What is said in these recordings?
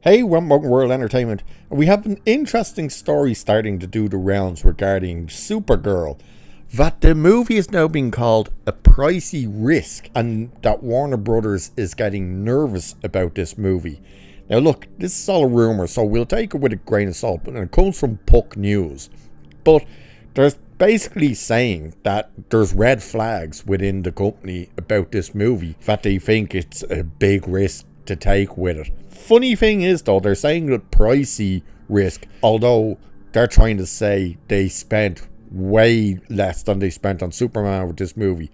Hey, welcome World Entertainment. We have an interesting story starting to do the rounds regarding Supergirl. That the movie is now being called a pricey risk, and that Warner Brothers is getting nervous about this movie. Now, look, this is all a rumor, so we'll take it with a grain of salt, but it comes from Puck News. But they're basically saying that there's red flags within the company about this movie, that they think it's a big risk to take with it. Funny thing is, though, they're saying that pricey risk, although they're trying to say they spent way less than they spent on Superman with this movie.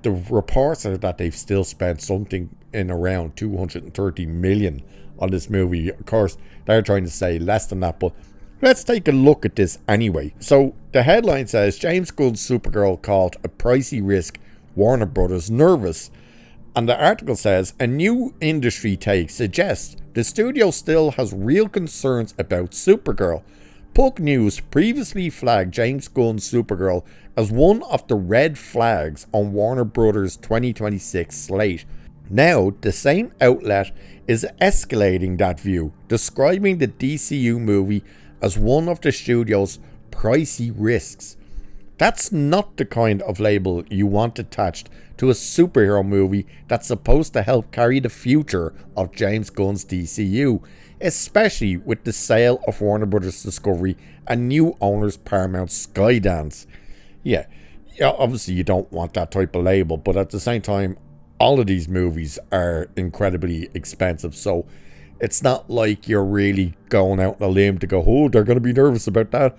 The reports are that they've still spent something in around 230 million on this movie. Of course, they're trying to say less than that, but let's take a look at this anyway. So the headline says James Gunn's Supergirl called a pricey risk, Warner Brothers nervous. And the article says, a new industry take suggests the studio still has real concerns about Supergirl. Puck News previously flagged James Gunn's Supergirl as one of the red flags on Warner Brothers' 2026 slate. Now, the same outlet is escalating that view, describing the DCU movie as one of the studio's pricey risks. That's not the kind of label you want attached to a superhero movie that's supposed to help carry the future of James Gunn's DCU, especially with the sale of Warner Bros. Discovery and new owners Paramount Skydance. Yeah, obviously you don't want that type of label, but at the same time, all of these movies are incredibly expensive, so it's not like you're really going out on a limb to go, oh, they're going to be nervous about that.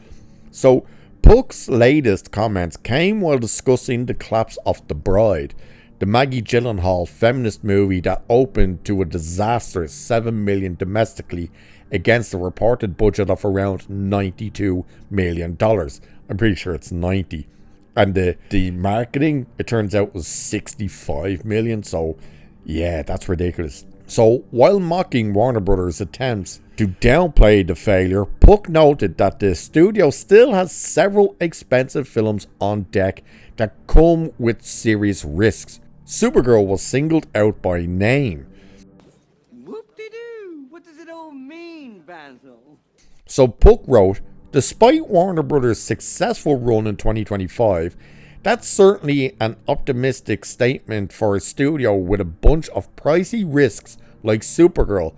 So Puck's latest comments came while discussing The Collapse of the Bride, the Maggie Gyllenhaal feminist movie that opened to a disastrous $7 million domestically against a reported budget of around $92 million. I'm pretty sure it's 90. And the marketing, it turns out, was $65 million, so yeah, that's ridiculous. So, while mocking Warner Brothers' attempts to downplay the failure, Puck noted that the studio still has several expensive films on deck that come with serious risks. Supergirl was singled out by name. Whoop-de-doo! What does it all mean, Basil? So Puck wrote, despite Warner Brothers' successful run in 2025, that's certainly an optimistic statement for a studio with a bunch of pricey risks like Supergirl,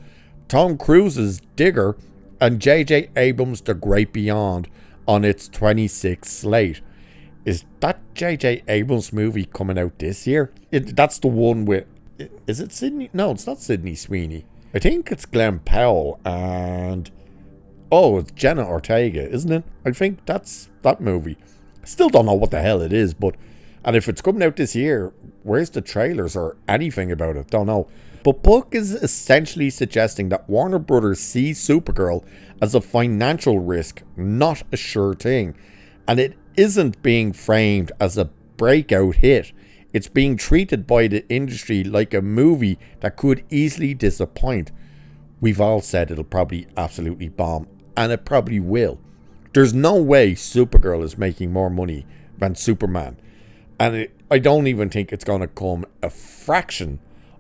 Tom Cruise's Digger, and J.J. Abrams' The Great Beyond on its 26th slate. Is that J.J. Abrams movie coming out this year? That's the one with... Is it Sydney? No, it's not Sydney Sweeney. I think it's Glenn Powell and... Oh, it's Jenna Ortega, isn't it? I think that's that movie. Still don't know what the hell it is, but... And if it's coming out this year, where's the trailers or anything about it? Don't know. But Puck is essentially suggesting that Warner Brothers sees Supergirl as a financial risk, not a sure thing. And it isn't being framed as a breakout hit. It's being treated by the industry like a movie that could easily disappoint. We've all said it'll probably absolutely bomb, and it probably will. There's no way Supergirl is making more money than Superman. And I don't even think it's going to come a fraction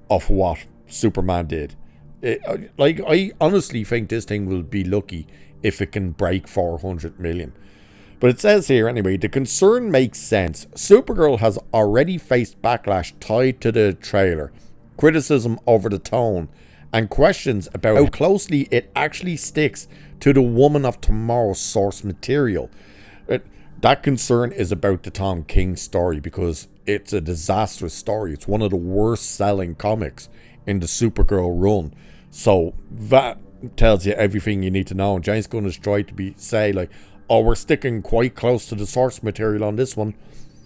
of what Superman did. I honestly think this thing will be lucky if it can break 400 million. But it says here anyway, the concern makes sense. Supergirl has already faced backlash tied to the trailer, criticism over the tone, and questions about how closely it actually sticks to the Woman of Tomorrow's source material. That concern is about the Tom King story because it's a disastrous story. It's one of the worst selling comics in the Supergirl run. So that tells you everything you need to know. And James Gunn is trying to say like, oh, we're sticking quite close to the source material on this one.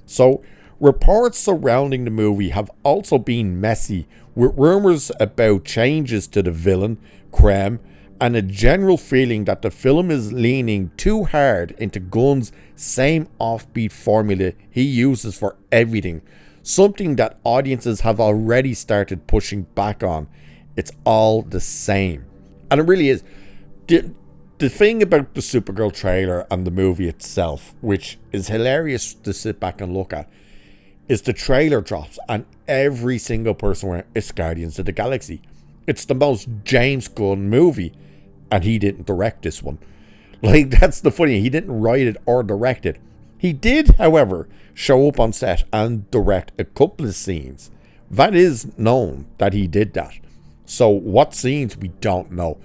So reports surrounding the movie have also been messy, with rumors about changes to the villain, Krem, and a general feeling that the film is leaning too hard into Gunn's same offbeat formula he uses for everything, something that audiences have already started pushing back on. It's all the same. And it really is. The thing about the Supergirl trailer and the movie itself, which is hilarious to sit back and look at, is the trailer drops and every single person went, it's Guardians of the Galaxy. It's the most James Gunn movie, and he didn't direct this one. Like, that's the funny, he didn't write it or direct it. He did, however, show up on set and direct a couple of scenes. That is known that he did that. So what scenes, we don't know.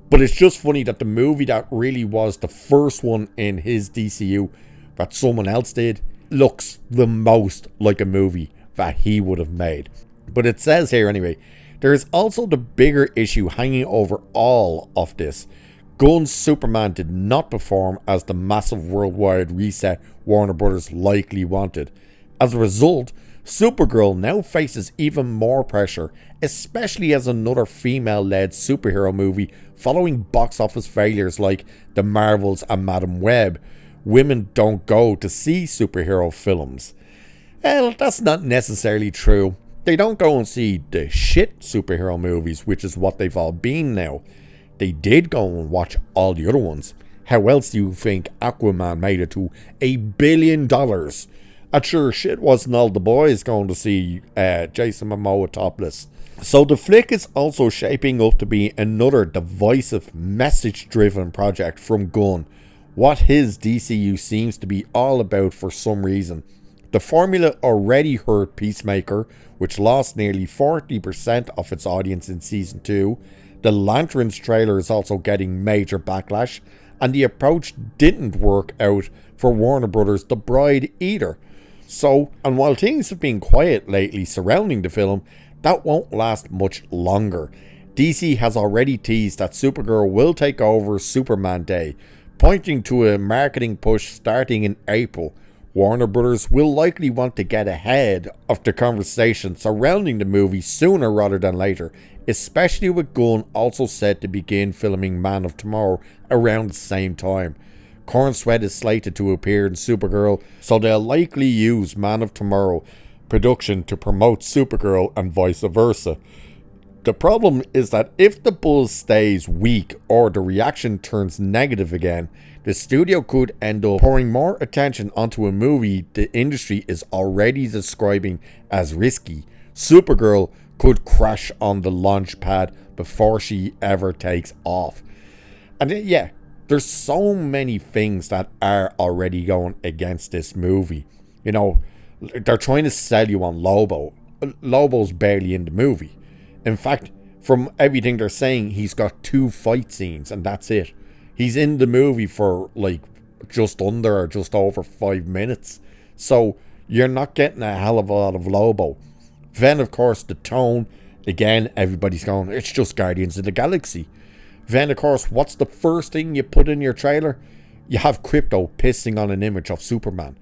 But it's just funny that the movie that really was the first one in his DCU that someone else did looks the most like a movie that he would have made. But it says here anyway, there is also the bigger issue hanging over all of this. Gunn's Superman did not perform as the massive worldwide reset Warner Brothers likely wanted. As a result, Supergirl now faces even more pressure, especially as another female-led superhero movie following box office failures like The Marvels and Madam Web. Women don't go to see superhero films. Well, that's not necessarily true. They don't go and see the shit superhero movies, which is what they've all been now. They did go and watch all the other ones. How else do you think Aquaman made it to $1 billion? And sure shit wasn't all the boys going to see Jason Momoa topless. So the flick is also shaping up to be another divisive, message-driven project from Gunn. What his DCU seems to be all about for some reason. The formula already hurt Peacemaker, which lost nearly 40% of its audience in Season 2. The Lanterns trailer is also getting major backlash, and the approach didn't work out for Warner Brothers' The Bride either. So, and while things have been quiet lately surrounding the film, that won't last much longer. DC has already teased that Supergirl will take over Superman Day, pointing to a marketing push starting in April. Warner Brothers will likely want to get ahead of the conversation surrounding the movie sooner rather than later, especially with Gunn also set to begin filming Man of Tomorrow around the same time. Corn Sweat is slated to appear in Supergirl, so they'll likely use Man of Tomorrow production to promote Supergirl and vice versa. The problem is that if the buzz stays weak or the reaction turns negative again, the studio could end up pouring more attention onto a movie the industry is already describing as risky. Supergirl could crash on the launch pad before she ever takes off. And yeah, there's so many things that are already going against this movie. You know, they're trying to sell you on Lobo. Lobo's barely in the movie. In fact, from everything they're saying, he's got 2 fight scenes and that's it. He's in the movie for like just under or just over 5 minutes. So you're not getting a hell of a lot of Lobo. Then, of course, the tone. Again, everybody's going, it's just Guardians of the Galaxy. Then, of course, what's the first thing you put in your trailer? You have Crypto pissing on an image of Superman.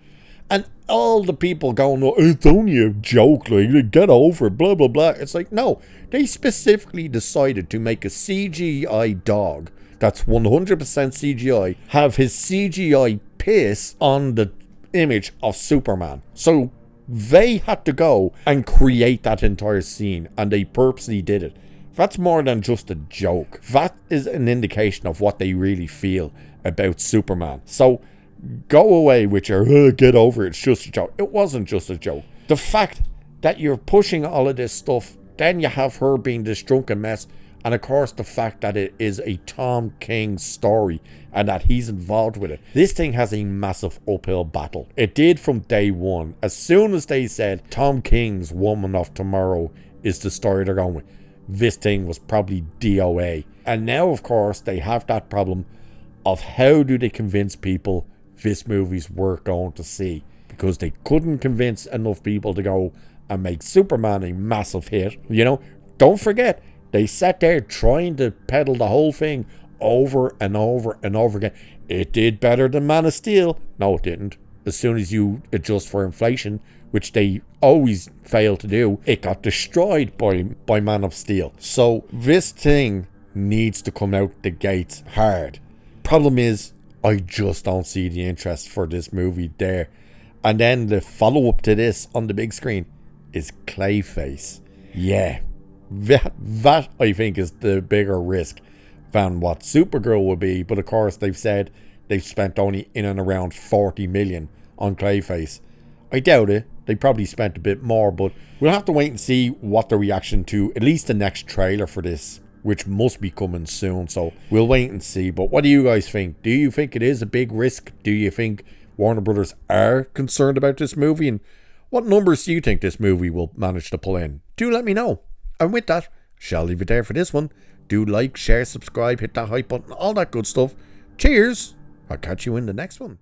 And all the people going, oh, it's only a joke, like, get over it, blah, blah, blah. It's like, no. They specifically decided to make a CGI dog that's 100% CGI have his CGI piss on the image of Superman. So they had to go and create that entire scene, and they purposely did it. That's more than just a joke. That is an indication of what they really feel about Superman. So go away with your, get over it, it's just a joke. It wasn't just a joke. The fact that you're pushing all of this stuff, then you have her being this drunken mess, and of course the fact that it is a Tom King story and that he's involved with it. This thing has a massive uphill battle. It did from day one. As soon as they said Tom King's Woman of Tomorrow is the story they're going with, this thing was probably DOA. And now, of course, they have that problem of how do they convince people this movie's worth going to see, because they couldn't convince enough people to go and make Superman a massive hit. You know, don't forget, they sat there trying to peddle the whole thing over and over and over again. It did better than Man of Steel. No, it didn't. As soon as you adjust for inflation, which they always fail to do, it got destroyed by Man of Steel. So this thing needs to come out the gates hard. Problem is, I just don't see the interest for this movie there. And then the follow-up to this on the big screen is Clayface. Yeah, that I think is the bigger risk than what Supergirl will be. But of course, they've said they've spent only in and around 40 million on Clayface. I doubt it. they probably spent a bit more, but we'll have to wait and see what the reaction to at least the next trailer for this, which must be coming soon. So we'll wait and see. But what do you guys think? Do you think it is a big risk? Do you think Warner Brothers are concerned about this movie? And what numbers do you think this movie will manage to pull in? Do let me know. And with that, shall leave it there for this one. Do like, share, subscribe, hit that hype button, all that good stuff. Cheers. I'll catch you in the next one.